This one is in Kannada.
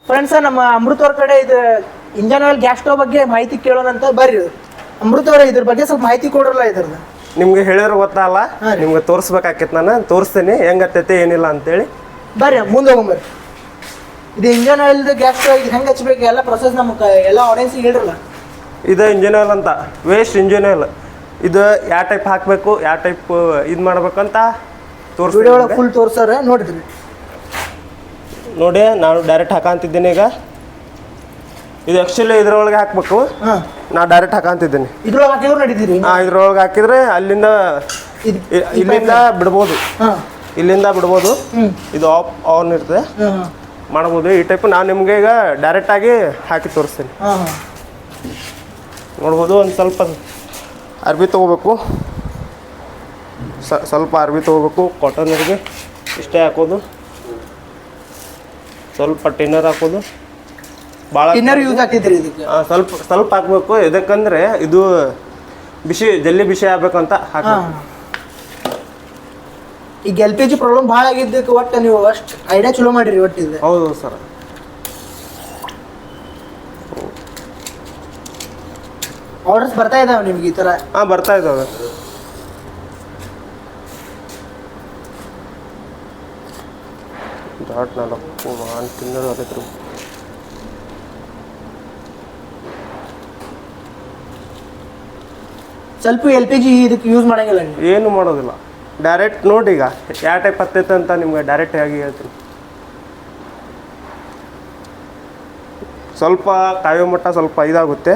ಫ್ರೆಂಡ್ಸ್ ನಮ್ಮ ಅಮೃತ್ ಅವ್ರ ಕಡೆ ಇದು ಇಂಜನ್ ಆಯಿಲ್ ಗ್ಯಾಸ್ ಸ್ಟವ್ ಬಗ್ಗೆ ಮಾಹಿತಿ ಕೇಳೋಣ ಅಂತ ಬರ್ರಿ. ಅಮೃತ್ ಅವ್ರ ಇದ್ರ ಬಗ್ಗೆ ಸ್ವಲ್ಪ ಮಾಹಿತಿ ಕೊಡ್ರಲ್ಲ ಇದ್ರದ್ದು. ನಿಮ್ಗೆ ಹೇಳಿದ್ರೆ ಗೊತ್ತಲ್ಲ, ನಿಮ್ಗೆ ತೋರಿಸ್ಬೇಕಾಕೈತೆ, ನಾನು ತೋರಿಸ್ತೀನಿ ಹೆಂಗತ್ತೈತೆ ಏನಿಲ್ಲ ಅಂತೇಳಿ. ಬರ್ರಿ ಮುಂದೆ ಹೋಗ್ಬರ್ರಿ. ಇದು ಇಂಜನ್ ಆಯಿಲ್ದು ಗ್ಯಾಸ್ ಸ್ಟವ್ ಇದು ಹೆಂಗೆ ಹಚ್ಬೇಕು ಎಲ್ಲ ಪ್ರೊಸೆಸ್ ನಮ್ಗೆ ಎಲ್ಲ ಆಡಿಯನ್ಸಿಗೆ ಹೇಳಿರಲ್ಲ. ಇದು ಇಂಜಿನ್ ಆಯಿಲ್ ಅಂತ, ವೇಸ್ಟ್ ಇಂಜಿನ್ ಆಯಿಲ್. ಇದು ಯಾವ ಟೈಪ್ ಹಾಕಬೇಕು, ಯಾವ ಟೈಪ್ ಇದು ಮಾಡ್ಬೇಕಂತ ವಿಡಿಯೋ ಒಳಗೆ ಫುಲ್ ತೋರ್ಸಾರ ನೋಡಿದ್ರಿ. ನೋಡಿ ನಾನು ಡೈರೆಕ್ಟ್ ಹಾಕಂತಿದ್ದೀನಿ ಈಗ. ಇದು ಆ್ಯಕ್ಚುಲಿ ಇದ್ರೊಳಗೆ ಹಾಕ್ಬೇಕು, ನಾ ಡೈರೆಕ್ಟ್ ಹಾಕಂತಿದ್ದೀನಿ. ಇದ್ರೊಳಗೆ ಹಾಕಿದ್ರು ನಡೀತೀರಿ? ಇದ್ರೊಳಗೆ ಹಾಕಿದ್ರೆ ಅಲ್ಲಿಂದ ಇಲ್ಲಿಂದ ಬಿಡ್ಬೋದು, ಇಲ್ಲಿಂದ ಬಿಡ್ಬೋದು. ಇದು ಆನ್ ಇರ್ತದೆ, ಮಾಡ್ಬೋದು. ಈ ಟೈಪ್ ನಾನು ನಿಮಗೆ ಈಗ ಡೈರೆಕ್ಟಾಗಿ ಹಾಕಿ ತೋರಿಸ್ತೀನಿ. ನೋಡ್ಬೋದು. ಒಂದು ಸ್ವಲ್ಪ ಅರ್ಬಿ ತೊಗೋಬೇಕು, ಸ್ವಲ್ಪ ಅರ್ಬಿ ತೊಗೋಬೇಕು. ಕಾಟನ್ ಅರ್ಬಿ ಇಷ್ಟೇ ಹಾಕೋದು. ಸ್ವಲ್ಪ ಟಿನ್ನರ್ ಹಾಕೋದು, ಭಾಳ ಟಿನ್ನರ್ ಯೂಸ್ ಆಗ್ತೈತ್ರಿ ಇದಕ್ಕೆ. ಸ್ವಲ್ಪ ಹಾಕ್ಬೇಕು. ಇದಕ್ಕಂದ್ರೆ ಇದು ಜಲ್ದಿ ಬಿಸಿ ಆಗ್ಬೇಕಂತ ಹಾಕಬೇಕು. ಈಗ LPG ಪ್ರಾಬ್ಲಮ್ ಭಾಳ ಆಗಿದ್ದಕ್ಕೆ ಒಟ್ಟು ನೀವು ಅಷ್ಟು ಐಡಿಯಾ ಚಲೋ ಮಾಡಿರಿ ಒಟ್ಟು ಇದೆ. ಹೌದು ಸರ್. ಆರ್ಡರ್ಸ್ ಬರ್ತಾ ಇದಾವೆ ನಿಮ್ಗೆ ಈ ಥರ? ಬರ್ತಾ ಇದ್ದಾವೆ. ಸ್ವಲ್ಪ LPG ಇದಕ್ಕೆ ಯೂಸ್ ಮಾಡಂಗಿಲ್ಲ? ಏನು ಮಾಡೋದಿಲ್ಲ, ಡೈರೆಕ್ಟ್ ನೋಡಿ. ಈಗ ಯಾವ ಟೈಪ್ ಹತ್ತೈತೆ ಅಂತ ನಿಮ್ಗೆ ಡೈರೆಕ್ಟ್ ಆಗಿ ಹೇಳ್ತೀನಿ. ಸ್ವಲ್ಪ ಕಾಯೋ ಮಟ್ಟ ಸ್ವಲ್ಪ ಇದಾಗುತ್ತೆ.